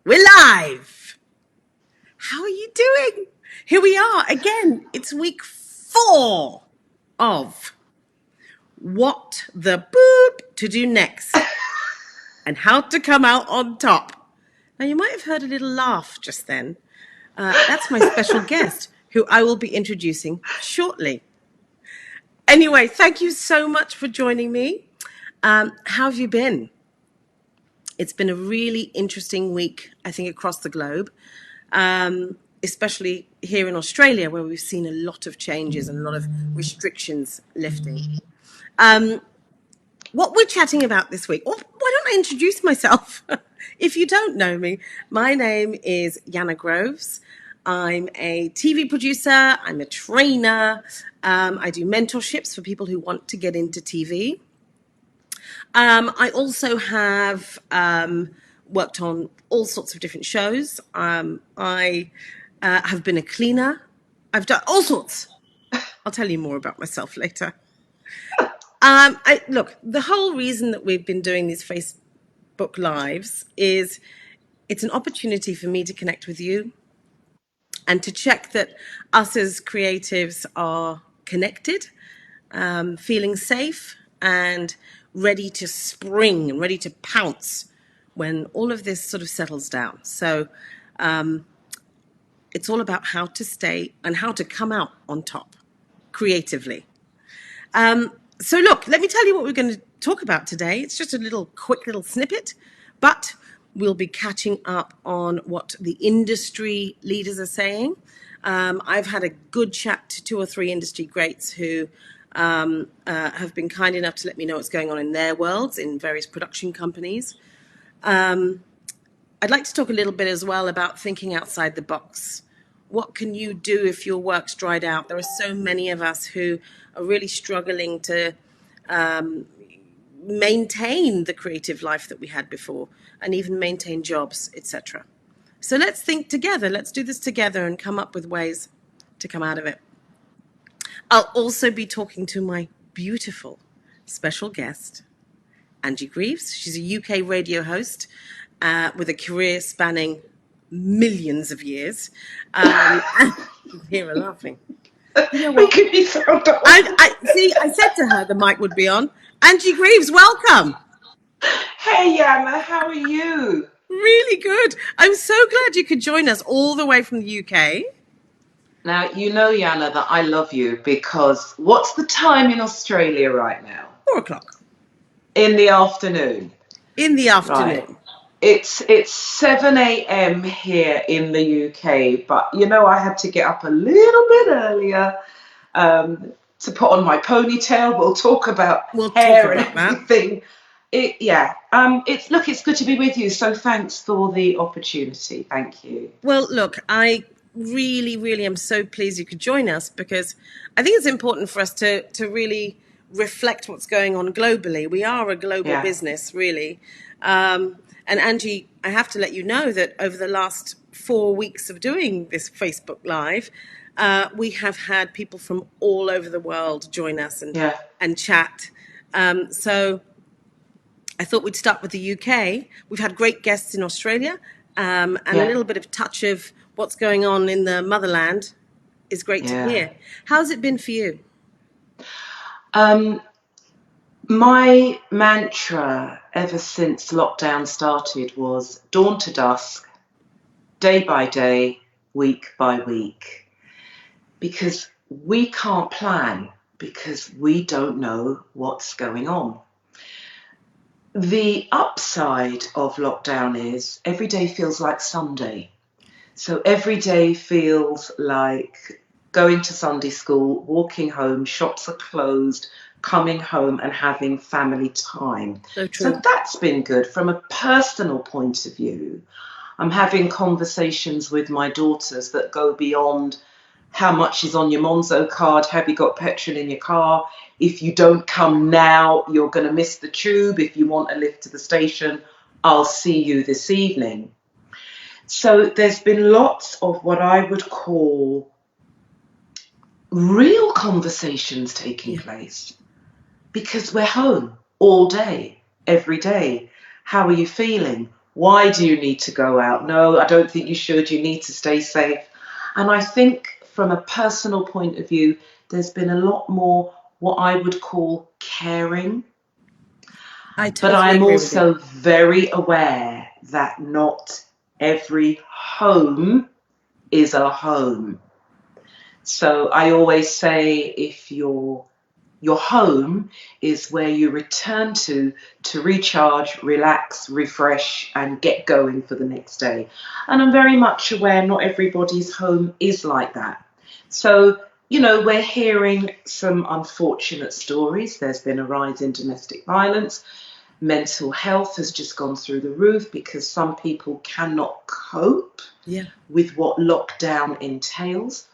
We're live. How are you doing? Here we are again. It's week 4 of What the Boop to Do Next and How to Come Out on Top. Now, you might have heard a little laugh just then. That's my special guest, who I will be introducing shortly. Anyway, thank you so much for joining me. How have you been? It's been a really interesting week, I think, across the globe, especially here in Australia, where we've seen a lot of changes and a lot of restrictions lifting. What we're chatting about this week, or why don't I introduce myself? If you don't know me, my name is Yana Groves. I'm a TV producer, I'm a trainer, I do mentorships for people who want to get into TV. I also have worked on all sorts of different shows. I have been a cleaner. I've done all sorts. I'll tell you more about myself later. Look, the whole reason that we've been doing these Facebook Lives is it's an opportunity for me to connect with you and to check that us as creatives are connected, feeling safe and ready to spring and ready to pounce when all of this sort of settles down. So it's all about how to stay and how to come out on top creatively. So look, let me tell you what we're going to talk about today. It's just a quick little snippet, but we'll be catching up on what the industry leaders are saying. I've had a good chat to 2 or 3 industry greats who have been kind enough to let me know what's going on in their worlds, in various production companies. I'd like to talk a little bit as well about thinking outside the box. What can you do if your work's dried out? There are so many of us who are really struggling to maintain the creative life that we had before and even maintain jobs, etc. So let's think together. Let's do this together and come up with ways to come out of it. I'll also be talking to my beautiful special guest, Angie Greaves. She's a UK radio host with a career spanning millions of years. Here we're laughing. You know what? I said to her the mic would be on. Angie Greaves, welcome. Hey Yana, how are you? Really good. I'm so glad you could join us all the way from the UK. Now, you know, Yana, that I love you because what's the time in Australia right now? 4 o'clock. In the afternoon. In the afternoon. Right. It's 7 a.m. here in the UK, but you know, I had to get up a little bit earlier to put on my ponytail. We'll talk about hair and everything. It's good to be with you. So thanks for the opportunity. Thank you. Well, look, I really, really am so pleased you could join us because I think it's important for us to really reflect what's going on globally. We are a global business, really. And Angie, I have to let you know that over the last 4 weeks of doing this Facebook Live, we have had people from all over the world join us and chat. So I thought we'd start with the UK. We've had great guests in Australia, and a little bit of touch of what's going on in the motherland is great to hear. How's it been for you? My mantra ever since lockdown started was dawn to dusk, day by day, week by week. Because we can't plan because we don't know what's going on. The upside of lockdown is every day feels like Sunday. So every day feels like going to Sunday school, walking home, shops are closed, coming home and having family time. So that's been good. From a personal point of view, I'm having conversations with my daughters that go beyond how much is on your Monzo card, have you got petrol in your car? If you don't come now, you're going to miss the tube. If you want a lift to the station, I'll see you this evening. So there's been lots of what I would call real conversations taking place because we're home all day, every day. How are you feeling? Why do you need to go out? No, I don't think you should. You need to stay safe. And I think from a personal point of view, there's been a lot more what I would call caring. I But totally I'm agree with you. also very aware that not every home is a home. So I always say, if your home is where you return to recharge, relax, refresh, and get going for the next day. And I'm very much aware not everybody's home is like that. So, we're hearing some unfortunate stories. There's been a rise in domestic violence. Mental health has just gone through the roof because some people cannot cope with what lockdown entails.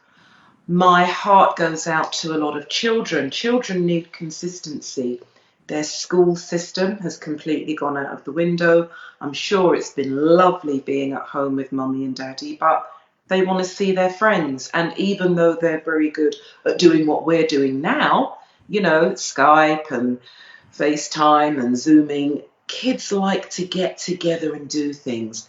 My heart goes out to a lot of children. Children need consistency. Their school system has completely gone out of the window. I'm sure it's been lovely being at home with mummy and daddy, but they want to see their friends. And even though they're very good at doing what we're doing now, Skype and FaceTime and Zooming, kids like to get together and do things,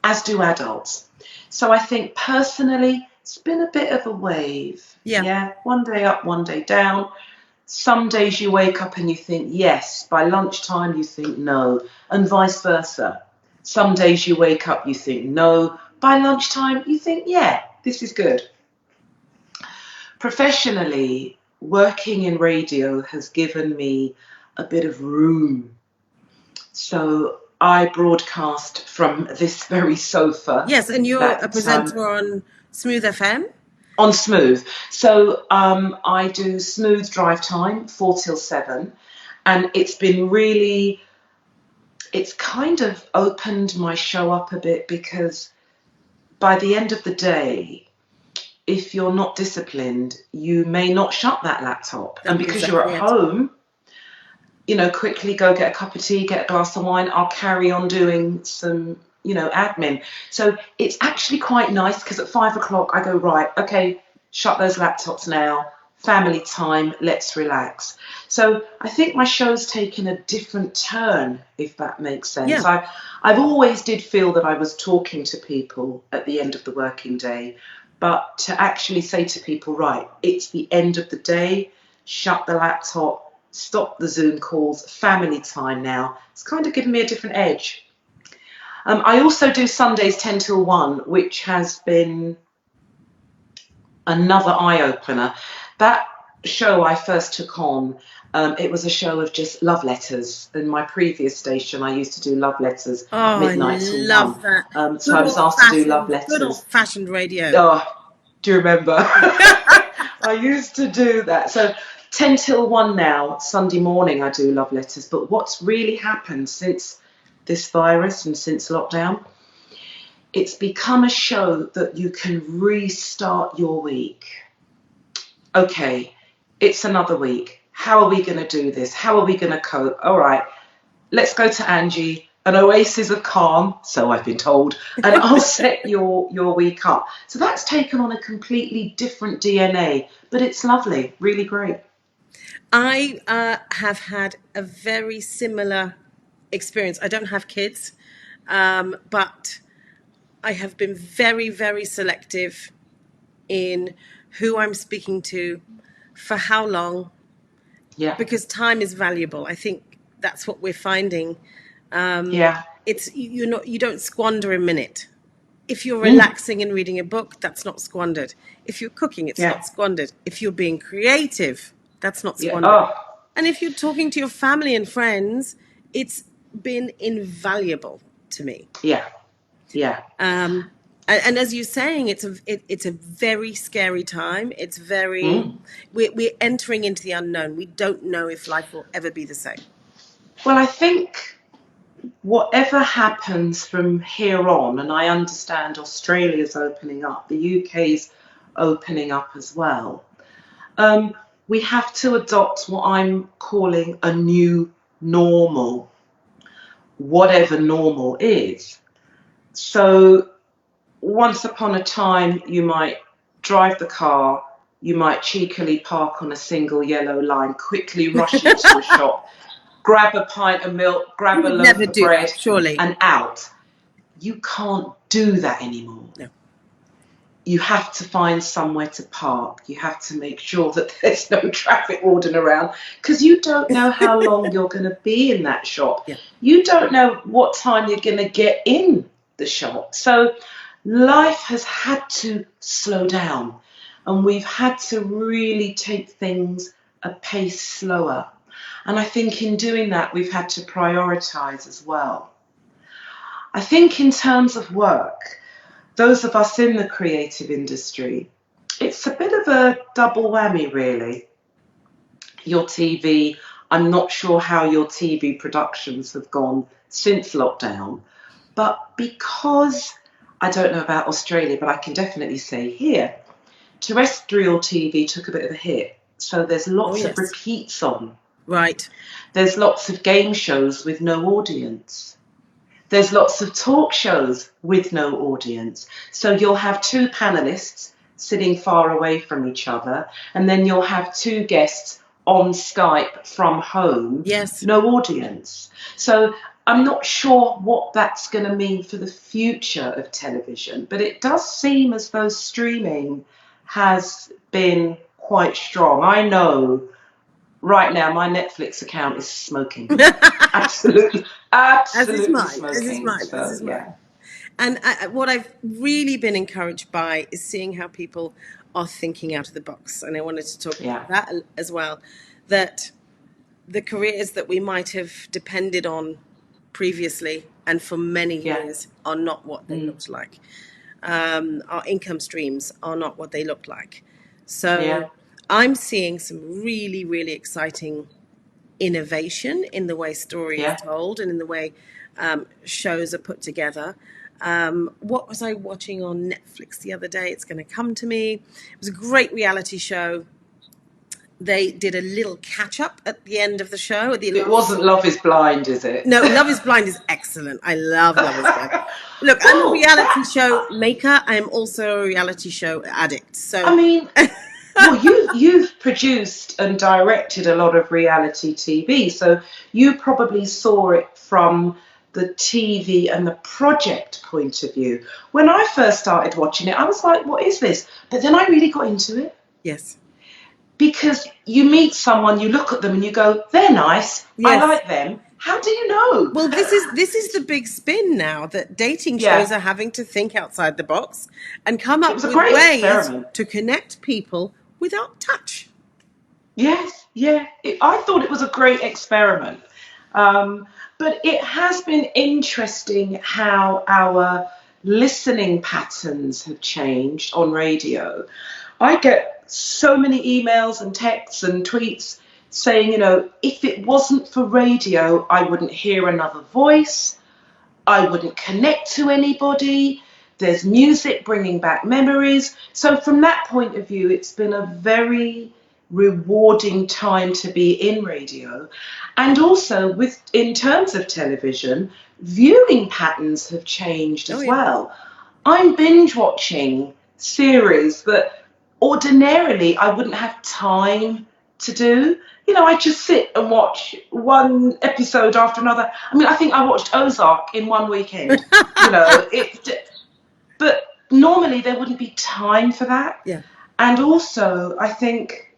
as do adults. So I think personally, it's been a bit of a wave. Yeah. One day up, one day down. Some days you wake up and you think yes. By lunchtime you think no, and vice versa. Some days you wake up, you think no. By lunchtime you think, yeah, this is good. Professionally, working in radio has given me a bit of room. So I broadcast from this very sofa. Yes, and you're a presenter on Smooth FM? On Smooth. So I do Smooth drive time, 4 till 7. And it's kind of opened my show up a bit, because by the end of the day, if you're not disciplined, you may not shut that laptop. And because you're at home, quickly go get a cup of tea, get a glass of wine, I'll carry on doing some, admin. So it's actually quite nice, because at 5 o'clock I go, right, okay, shut those laptops now, family time, let's relax. So I think my show's taken a different turn, if that makes sense. I've always did feel that I was talking to people at the end of the working day, but to actually say to people, right, it's the end of the day, shut the laptop, stop the Zoom calls, family time now. It's kind of given me a different edge. I also do Sundays 10 till 1, which has been another eye-opener. That show I first took on, it was a show of just love letters. In my previous station, I used to do love letters midnight till 1. I love that. So I was asked to do love letters. Good old-fashioned radio. Oh, do you remember? I used to do that. So 10 till 1 now, Sunday morning, I do love letters. But what's really happened since this virus and since lockdown, it's become a show that you can restart your week. Okay, it's another week. How are we going to do this? How are we going to cope? All right, let's go to Angie, an oasis of calm, so I've been told, and I'll set your week up. So that's taken on a completely different DNA, but it's lovely, really great. I have had a very similar experience. I don't have kids, but I have been very, very selective in who I'm speaking to, for how long, because time is valuable. I think that's what we're finding. It's you don't squander a minute. If you're relaxing and reading a book, that's not squandered. If you're cooking, it's not squandered. If you're being creative, that's not squandered. And if you're talking to your family and friends, it's been invaluable to me. And as you're saying, it's a very scary time. It's very we're entering into the unknown. We don't know if life will ever be the same. Well, I think whatever happens from here on, and I understand Australia's opening up, the UK's opening up as well, we have to adopt what I'm calling a new normal, whatever normal is. So once upon a time, you might drive the car, you might cheekily park on a single yellow line, quickly rush into a shop, grab a pint of milk, grab a loaf of bread, surely, and out. you can't do that anymore. No. You have to find somewhere to park. You have to make sure that there's no traffic warden around, because you don't know how long you're going to be in that shop. Yeah. You don't know what time you're going to get in the shop. So life has had to slow down, and we've had to really take things a pace slower. And I think in doing that, we've had to prioritize as well. I think in terms of work, those of us in the creative industry, it's a bit of a double whammy, really. Your TV, I'm not sure how your TV productions have gone since lockdown, but because I don't know about Australia, but I can definitely say here, terrestrial TV took a bit of a hit. So there's lots of repeats on. Right. There's lots of game shows with no audience. There's lots of talk shows with no audience. So you'll have two panelists sitting far away from each other, and then you'll have two guests on Skype from home, no audience. So I'm not sure what that's going to mean for the future of television, but it does seem as though streaming has been quite strong. I know right now my Netflix account is smoking. Absolutely smoking. As is mine. So, As is mine. yeah. And what I've really been encouraged by is seeing how people are thinking out of the box. And I wanted to talk about that as well. That the careers that we might have depended on previously and for many years are not what they looked like. Our income streams are not what they look like. So I'm seeing some really, really exciting innovation in the way story is told and in the way shows are put together. What was I watching on Netflix the other day? It's going to come to me. It was a great reality show. They did a little catch-up at the end of the show. It wasn't Love is Blind, is it? No, Love is Blind is excellent. I love Love is Blind. Look, I'm a reality show maker. I'm also a reality show addict. So I mean, well, you've produced and directed a lot of reality TV, so you probably saw it from the TV and the project point of view. When I first started watching it, I was like, what is this? But then I really got into it. Yes. Because you meet someone, you look at them and you go, they're nice, I like them. How do you know? Well, this is the big spin now, that dating shows are having to think outside the box and come up with ways to connect people without touch. Yes, I thought it was a great experiment. But it has been interesting how our listening patterns have changed on radio. I get so many emails and texts and tweets saying, if it wasn't for radio, I wouldn't hear another voice. I wouldn't connect to anybody. There's music bringing back memories. So from that point of view, it's been a very rewarding time to be in radio. And also in terms of television, viewing patterns have changed as well. I'm binge watching series that ordinarily I wouldn't have time to do. I just sit and watch one episode after another. I mean, I think I watched Ozark in one weekend. But normally there wouldn't be time for that. Yeah. And also, I think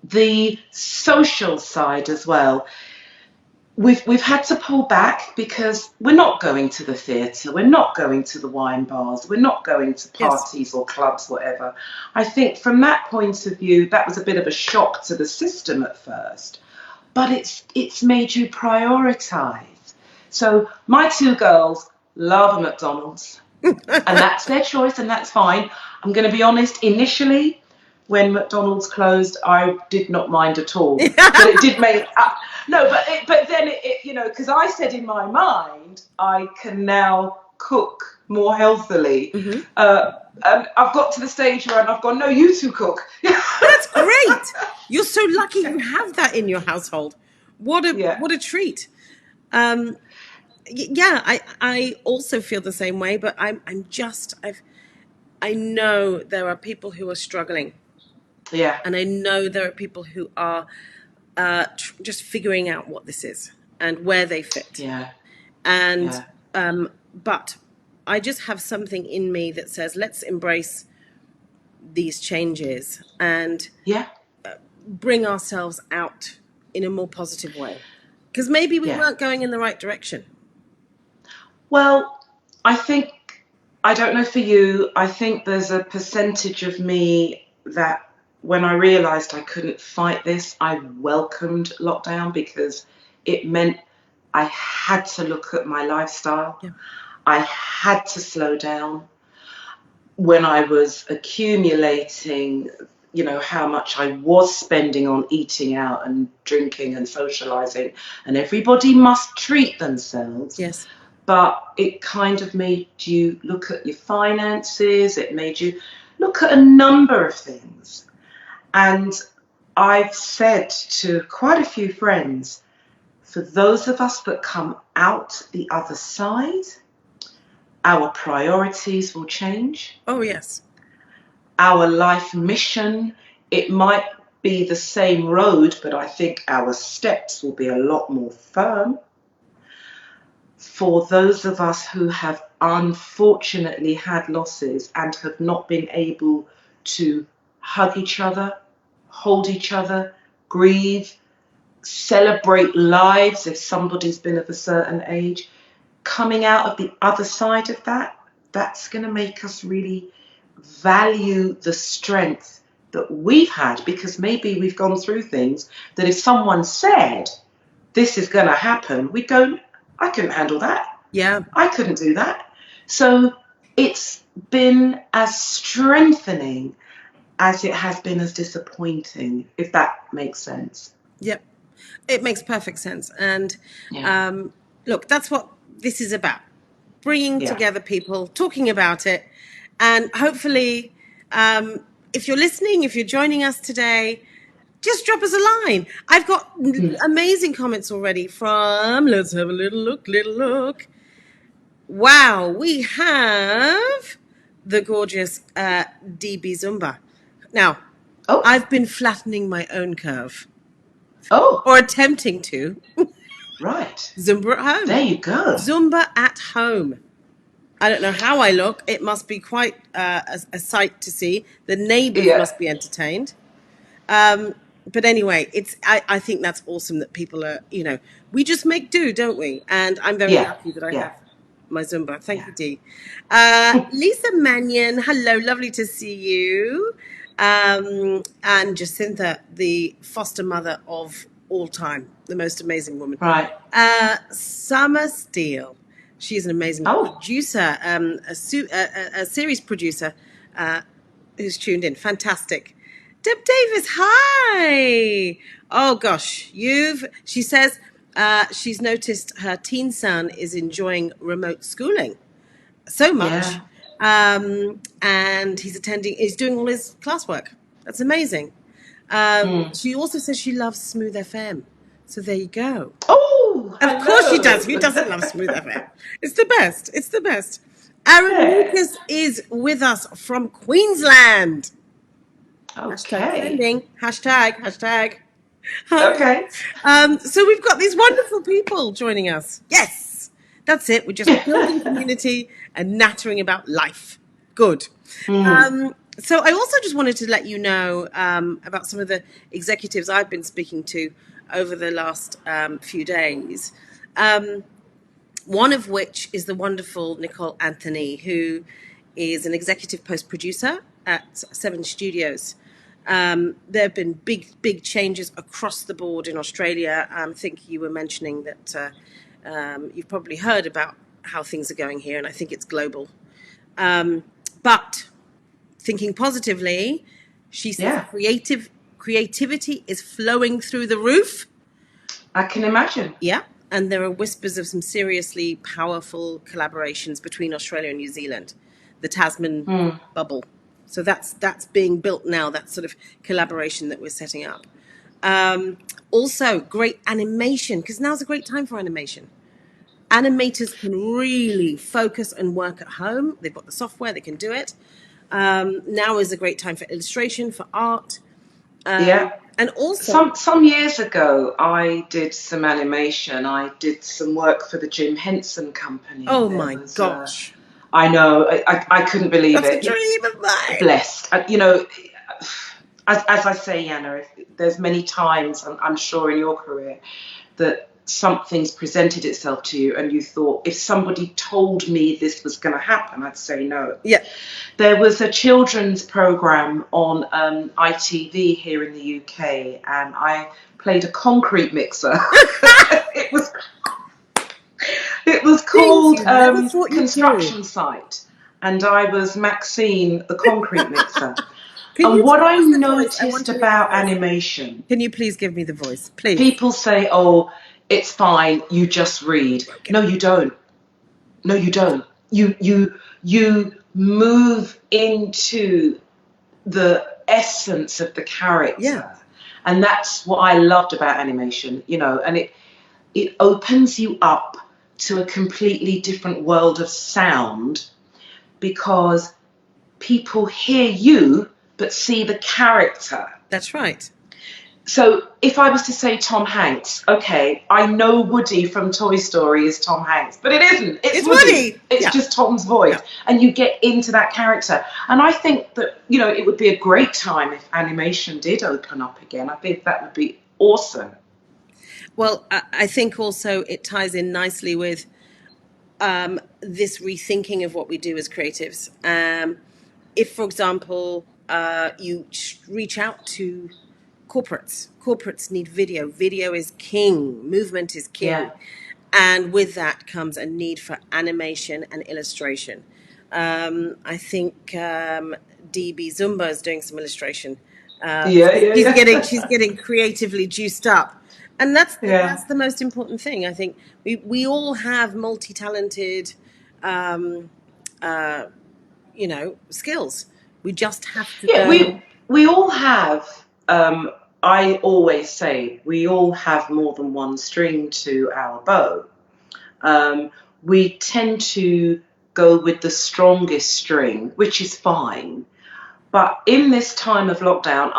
the social side as well. We've had to pull back because we're not going to the theatre, we're not going to the wine bars, we're not going to parties or clubs, whatever. I think from that point of view, that was a bit of a shock to the system at first, but it's made you prioritise. So my two girls love a McDonald's, and that's their choice, and that's fine. I'm going to be honest, initially, when McDonald's closed, I did not mind at all. But it did make... but then, because I said in my mind, I can now cook more healthily. Mm-hmm. And I've got to the stage where I've gone, no, you two cook. That's great. You're so lucky you have that in your household. What a treat. I also feel the same way, but I know there are people who are struggling. Yeah. And I know there are people who are just figuring out what this is and where they fit. Yeah. And But I just have something in me that says, let's embrace these changes and bring ourselves out in a more positive way. Because maybe we weren't going in the right direction. Well, I don't know for you, I think there's a percentage of me that when I realised I couldn't fight this, I welcomed lockdown because it meant I had to look at my lifestyle. Yeah. I had to slow down. When I was accumulating, how much I was spending on eating out and drinking and socialising, and everybody must treat themselves. Yes. But it kind of made you look at your finances. It made you look at a number of things. And I've said to quite a few friends, for those of us that come out the other side, our priorities will change. Oh, yes. Our life mission, it might be the same road, but I think our steps will be a lot more firm. For those of us who have unfortunately had losses and have not been able to hug each other, hold each other, grieve, celebrate lives if somebody's been of a certain age, coming out of the other side of that, that's going to make us really value the strength that we've had, because maybe we've gone through things that if someone said this is going to happen, we'd go, I couldn't handle that. Yeah. I couldn't do that. So it's been as strengthening as it has been as disappointing, if that makes sense. Yep. It makes perfect sense. And look, that's what this is about. Bringing together people, talking about it. And hopefully, if you're listening, if you're joining us today, just drop us a line. I've got amazing comments already from, let's have a little look. Wow, we have the gorgeous DB Zumba. Now, I've been flattening my own curve. Or attempting to. Right. Zumba at home. There you go. Zumba at home. I don't know how I look. It must be quite a sight to see. The neighbours must be entertained. But anyway, I think that's awesome that people are, we just make do, don't we? And I'm very lucky that I have my Zumba. Thank you, Dee. Lisa Mannion, hello, lovely to see you. And Jacinta, the foster mother of all time, the most amazing woman. Right. Summer Steele. She's an amazing producer, a series producer who's tuned in. Fantastic. Deb Davis, hi. Oh, gosh. She says she's noticed her teen son is enjoying remote schooling so much. And he's doing all his classwork. That's amazing. She also says she loves Smooth FM. So there you go. Oh, of course she does. Who doesn't love Smooth FM? It's the best. It's the best. Aaron Lucas is with us from Queensland. Okay. Hashtag sending. Hashtag. Okay. So we've got these wonderful people joining us. Yes. That's it. We're just building community and nattering about life. Good. So I also just wanted to let you know about some of the executives I've been speaking to over the last few days. One of which is the wonderful Nicole Anthony, who is an executive post-producer at 7 Studios. There have been big changes across the board in Australia. I think you were mentioning that you've probably heard about how things are going here, and I think it's global. But thinking positively, she says creativity is flowing through the roof. I can imagine. Yeah, and there are whispers of some seriously powerful collaborations between Australia and New Zealand, the Tasman bubble. So that's being built now, that sort of collaboration that we're setting up. Also, great animation, because now's a great time for animation. Animators can really focus and work at home. They've got the software, they can do it. Now is a great time for illustration, for art. And also, some years ago, I did some animation. I did some work for the Jim Henson Company. oh There my was, gosh, I know, I couldn't believe that's a it. dream of mine. Blessed, you know. As I say, Yana, there's many times, I'm sure, in your career that something's presented itself to you and you thought, if somebody told me this was going to happen, I'd say no. Yeah. There was a children's programme on ITV here in the UK, and I played a concrete mixer. It was Things called you never thought you'd do. Construction Site, and I was Maxine, the concrete mixer. Can And you what give I us the voice? I want noticed to hear the about voice. animation, Can you please give me the voice, please? people say, oh, it's fine, you just read. No, you don't. No, you don't. You move into the essence of the character. Yeah. And that's what I loved about animation, you know, and it opens you up to a completely different world of sound because people hear you but see the character. That's right. So if I was to say Tom Hanks, okay, I know Woody from Toy Story is Tom Hanks, but it isn't. It's Woody. It's just Tom's voice. Yeah. And you get into that character. And I think that, you know, it would be a great time if animation did open up again. I think that would be awesome. Well, I think also it ties in nicely with this rethinking of what we do as creatives. If, for example, you reach out to corporates need video. Video is king. Movement is king. Yeah. And with that comes a need for animation and illustration. I think DB Zumba is doing some illustration. She's getting creatively juiced up, and that's the most important thing. I think we all have multi-talented, skills. We just have to go. We all have. I always say we all have more than one string to our bow. We tend to go with the strongest string, which is fine. But in this time of lockdown,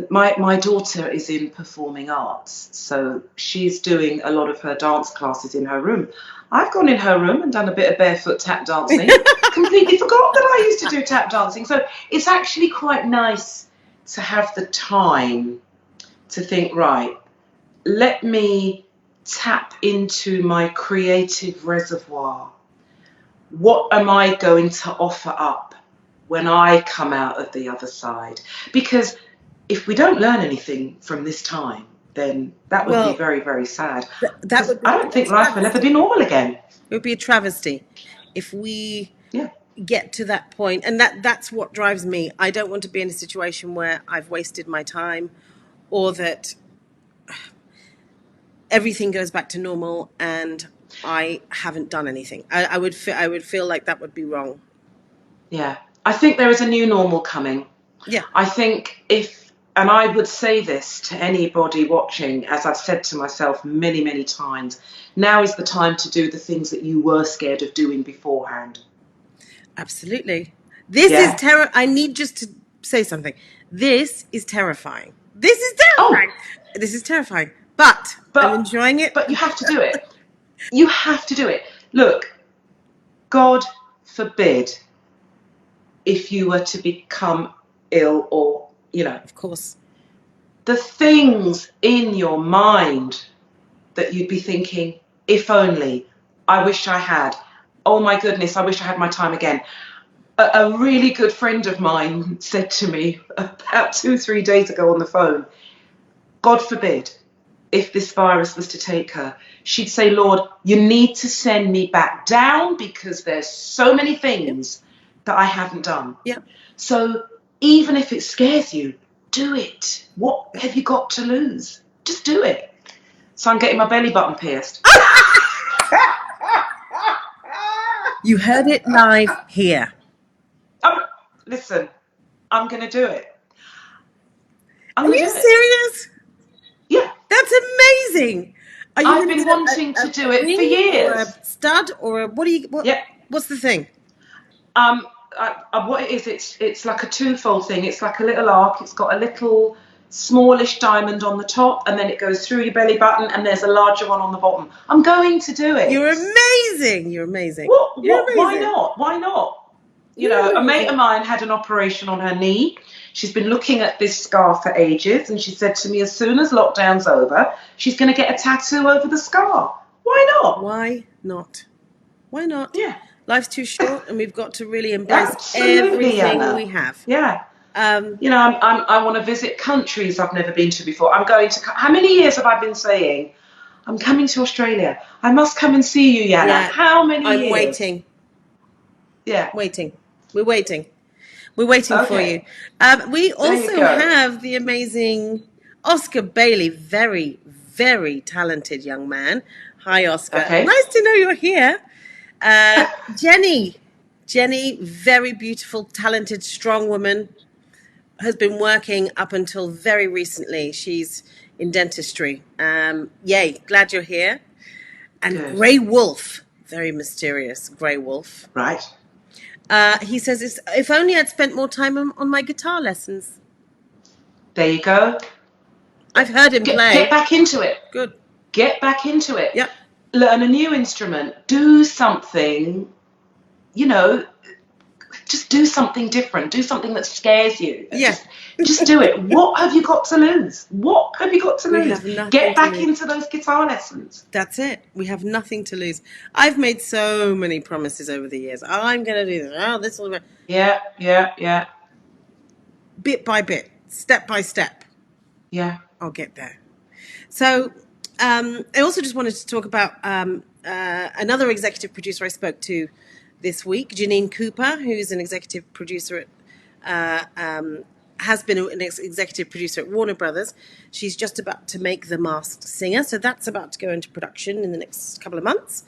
my daughter is in performing arts, so she's doing a lot of her dance classes in her room. I've gone in her room and done a bit of barefoot tap dancing. Completely forgot that I used to do tap dancing. So it's actually quite nice to have the time to think, right, let me tap into my creative reservoir. What am I going to offer up when I come out of the other side? Because if we don't learn anything from this time, then that would be very, very sad. That would be I don't think life will ever be normal again. It would be a travesty if we get to that point. And that's what drives me. I don't want to be in a situation where I've wasted my time or that everything goes back to normal and I haven't done anything. I would feel like that would be wrong. Yeah. I think there is a new normal coming. Yeah. I think and I would say this to anybody watching, as I've said to myself many, many times, now is the time to do the things that you were scared of doing beforehand. Absolutely. This is I need just to say something. This is terrifying. This is terrifying. Oh. This is terrifying. But I'm enjoying it. But you have to do it. You have to do it. Look, God forbid if you were to become ill or, you know. Of course. The things in your mind that you'd be thinking, if only, I wish I had. Oh my goodness, I wish I had my time again. A really good friend of mine said to me about 2-3 days ago on the phone, God forbid, if this virus was to take her, she'd say, Lord, you need to send me back down because there's so many things that I haven't done. Yeah. So even if it scares you, do it. What have you got to lose? Just do it. So I'm getting my belly button pierced. You heard it live here. Listen, I'm going to do it. Are you serious? Yeah. That's amazing. Are you I've been wanting to do it for years. Or a stud or what's the thing? what it is, it's like a twofold thing. It's like a little arc. It's got a little smallish diamond on the top, and then it goes through your belly button, and there's a larger one on the bottom. I'm going to do it. You're amazing. You're amazing. What? Why not? Why not? You know, a mate of mine had an operation on her knee. She's been looking at this scar for ages, and she said to me, as soon as lockdown's over, she's going to get a tattoo over the scar. Why not? Why not? Why not? Yeah. Life's too short, and we've got to really embrace Absolutely, everything Yana. we have. Yeah. You know, I want to visit countries I've never been to before. I'm going to. How many years have I been saying, I'm coming to Australia? I must come and see you, Yana. Yeah, How many years? I'm waiting. Yeah. Waiting. We're waiting. We're waiting for you. We also have the amazing Oscar Bailey, very, very talented young man. Hi, Oscar. Okay. Nice to know you're here. Jenny, very beautiful, talented, strong woman, has been working up until very recently. She's in dentistry. Yay, glad you're here. And good. Grey Wolf, very mysterious, Grey Wolf. Right. He says, if only I'd spent more time on my guitar lessons. There you go. I've heard him play. Get back into it. Good. Get back into it. Yep. Learn a new instrument. Do something, you know, just do something different. Do something that scares you. Yeah. Just do it. What have you got to lose? What have you got to lose? We have nothing. Get back into those guitar lessons. That's it. We have nothing to lose. I've made so many promises over the years. I'm going to do this. Oh, this will. Yeah. Bit by bit, step by step. Yeah. I'll get there. So I also just wanted to talk about another executive producer I spoke to this week, Jeanine Cooper, who's an executive producer has been an executive producer at Warner Brothers. She's just about to make The Masked Singer, so that's about to go into production in the next couple of months.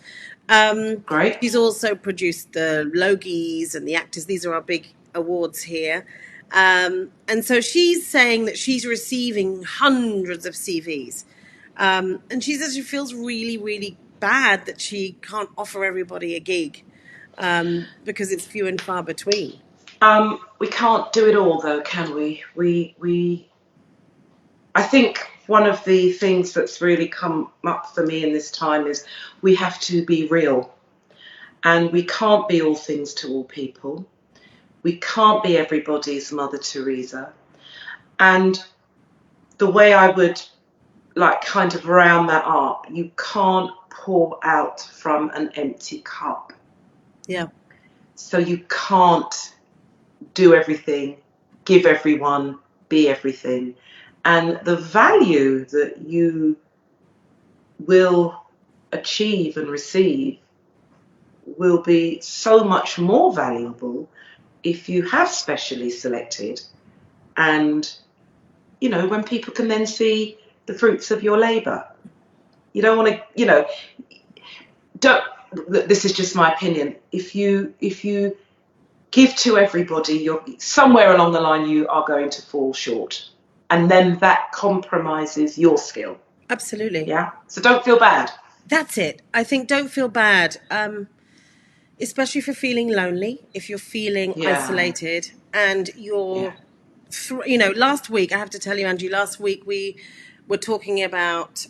Great. She's also produced the Logies and the Actors. These are our big awards here. And so she's saying that she's receiving hundreds of CVs. And she says she feels really, really bad that she can't offer everybody a gig because it's few and far between. We can't do it all, though, can we? I think one of the things that's really come up for me in this time is we have to be real. And we can't be all things to all people. We can't be everybody's Mother Teresa. And the way I would kind of round that up, you can't pour out from an empty cup. Yeah. So you can't do everything, give everyone, be everything. And the value that you will achieve and receive will be so much more valuable if you have specially selected, and when people can then see the fruits of your labor. You don't want to, this is just my opinion. If you give to everybody, you're somewhere along the line you are going to fall short, and then that compromises your skill. Absolutely. Yeah. So don't feel bad. That's it. I think don't feel bad. Especially if you're feeling lonely, if you're feeling isolated, and you're, last week, I have to tell you, Angie, last week we were talking about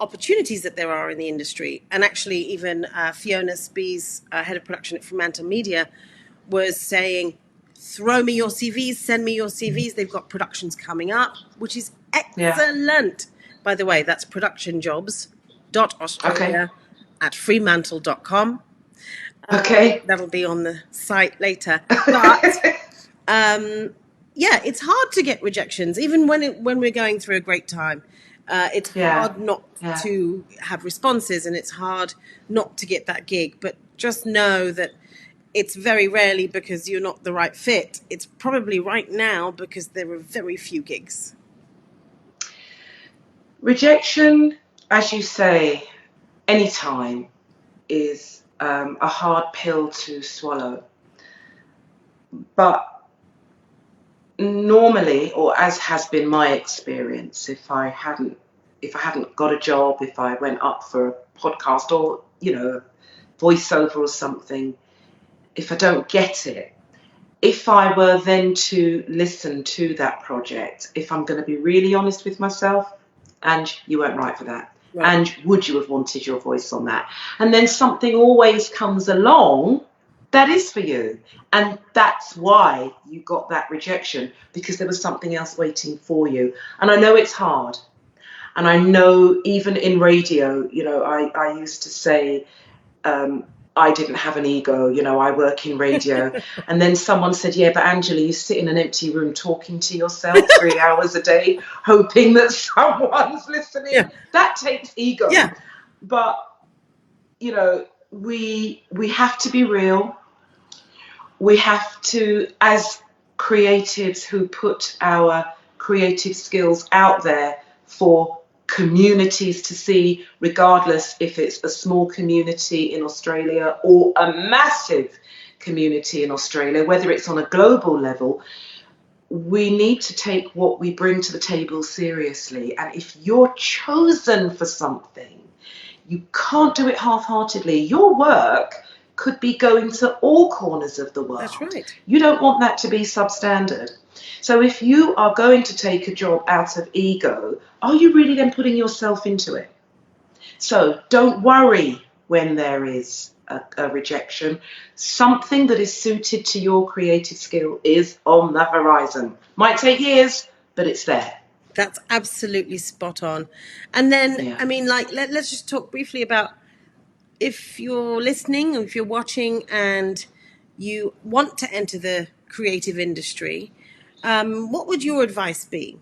opportunities that there are in the industry. And actually, even Fiona Spees, head of production at Fremantle Media, was saying, throw me your CVs, send me your CVs. They've got productions coming up, which is excellent. By the way, that's productionjobs.australia@fremantle.com. Okay. That'll be on the site later. But it's hard to get rejections, even when we're going through a great time. It's hard not to have responses, and it's hard not to get that gig. But just know that it's very rarely because you're not the right fit. It's probably right now because there are very few gigs. Rejection, as you say, anytime is a hard pill to swallow. But normally, or as has been my experience, if I hadn't got a job, if I went up for a podcast or, voiceover or something, if I don't get it, if I were then to listen to that project, if I'm going to be really honest with myself, and you weren't right for that. Right. And would you have wanted your voice on that? And then something always comes along that is for you. And that's why you got that rejection, because there was something else waiting for you. And I know it's hard. And I know even in radio, you know, I used to say, I didn't have an ego, you know, I work in radio. And then someone said, yeah, but Angela, you sit in an empty room talking to yourself 3 hours a day, hoping that someone's listening. Yeah. That takes ego. Yeah. But, you know, we have to be real. We have to, as creatives who put our creative skills out there for communities to see, regardless if it's a small community in Australia or a massive community in Australia, whether it's on a global level, we need to take what we bring to the table seriously. And if you're chosen for something, you can't do it half-heartedly. Your work could be going to all corners of the world. That's right. You don't want that to be substandard. So if you are going to take a job out of ego, are you really then putting yourself into it? So don't worry when there is a rejection. Something that is suited to your creative skill is on the horizon. Might take years, but it's there. That's absolutely spot on. And then, I mean, like, let's just talk briefly about, if you're listening or if you're watching and you want to enter the creative industry, what would your advice be?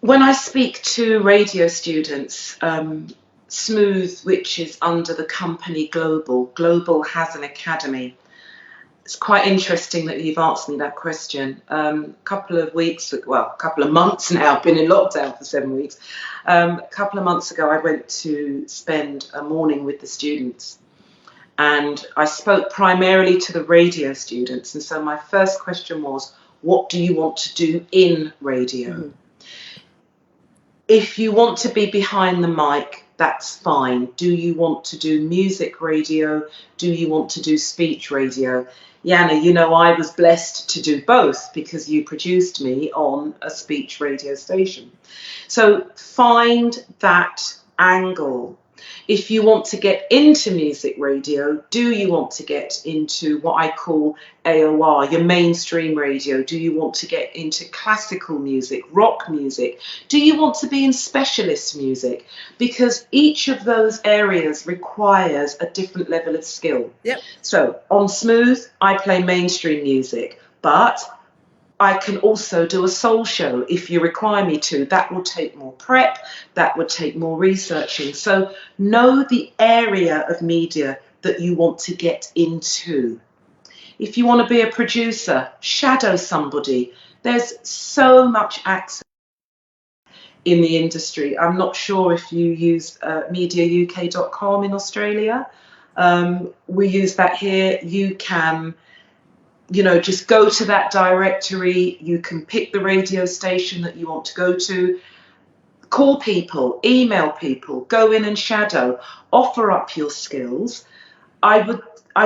When I speak to radio students, Smooth, which is under the company Global has an academy. It's quite interesting that you've asked me that question. A couple of months now, I've been in lockdown for 7 weeks. A couple of months ago, I went to spend a morning with the students. And I spoke primarily to the radio students. And so my first question was, what do you want to do in radio? Mm-hmm. If you want to be behind the mic, that's fine. Do you want to do music radio? Do you want to do speech radio? Yana, you know, I was blessed to do both because you produced me on a speech radio station. So find that angle. If you want to get into music radio, do you want to get into what I call AOR, your mainstream radio? Do you want to get into classical music, rock music? Do you want to be in specialist music? Because each of those areas requires a different level of skill. Yep. So on Smooth, I play mainstream music, but I can also do a soul show if you require me to. That will take more prep, that would take more researching. So know the area of media that you want to get into. If you want to be a producer, shadow somebody. There's so much access in the industry. I'm not sure if you use mediauk.com in Australia. We use that here. You can, you know, just go to that directory. You can pick the radio station that you want to go to, call people, email people, go in and shadow, offer up your skills. I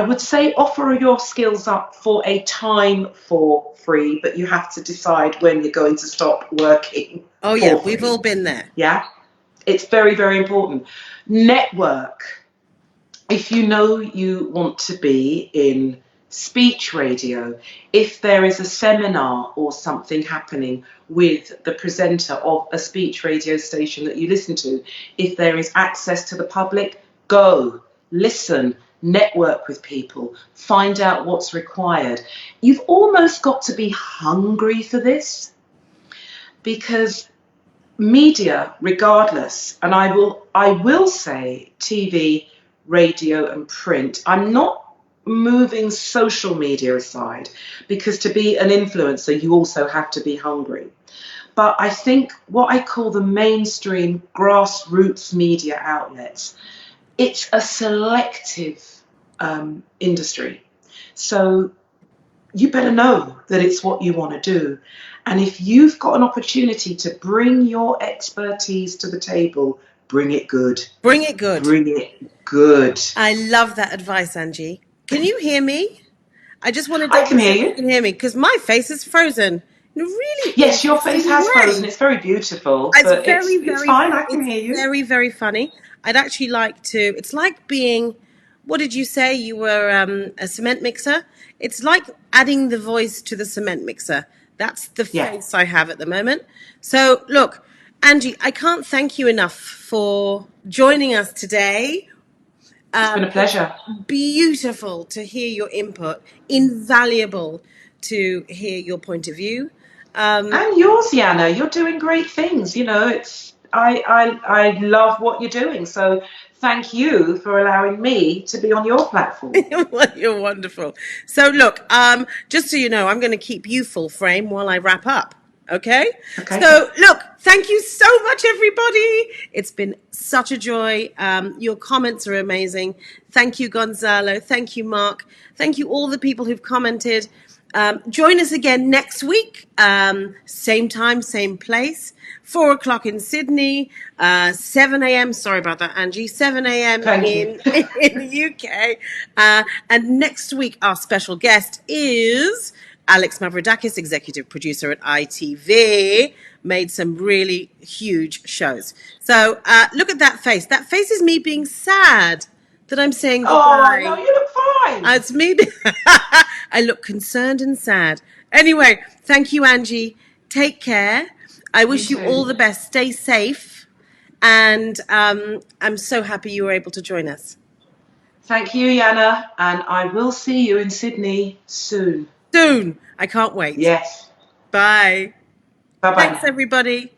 would say offer your skills up for a time for free, but you have to decide when you're going to stop working. Oh yeah, we've all been there. Yeah, it's very, very important. Network. If you know you want to be in speech radio, if there is a seminar or something happening with the presenter of a speech radio station that you listen to, if there is access to the public, go, listen, network with people, find out what's required. You've almost got to be hungry for this, because media, regardless, and I will say TV, radio and print, I'm not moving social media aside, because to be an influencer you also have to be hungry. But I think what I call the mainstream grassroots media outlets, it's a selective industry. So you better know that it's what you want to do. And if you've got an opportunity to bring your expertise to the table, bring it good. Bring it good. Bring it good. I love that advice, Angie. Can you hear me? I just want to I double can hear check you you. can hear me because my face is frozen in a really Yes, your face interesting has frozen. way. It's very beautiful, It's but very, it's fine. I can it's hear you. very, very funny. I'd actually like to. It's like being. What did you say? You were a cement mixer. It's like adding the voice to the cement mixer. That's the Yeah, face I have at the moment. So look, Angie, I can't thank you enough for joining us today. it's been a It's pleasure. beautiful to hear your input. Invaluable to hear your point of view. And yours, Yana. You're doing great things. You know, it's I love what you're doing. So thank you for allowing me to be on your platform. Well, you're wonderful. So look, just so you know, I'm going to keep you full frame while I wrap up. Okay? Okay. So look, thank you so much, everybody. It's been such a joy. Your comments are amazing. Thank you, Gonzalo. Thank you, Mark. Thank you, all the people who've commented. Join us again next week, same time, same place, 4 o'clock in Sydney, 7 a.m. Sorry about that, Angie. 7 a.m. Thank you. in the UK. And next week, our special guest is Alex Mavrodakis, executive producer at ITV, made some really huge shows. So look at that face. That face is me being sad that I'm saying Oh no, goodbye. you look fine. It's me. I look concerned and sad. Anyway, thank you, Angie. Take care. I You wish you all too. the best. Stay safe. And I'm so happy you were able to join us. Thank you, Yana, and I will see you in Sydney soon. Soon. I can't wait. Yes. Bye. Bye bye Thanks, now. everybody.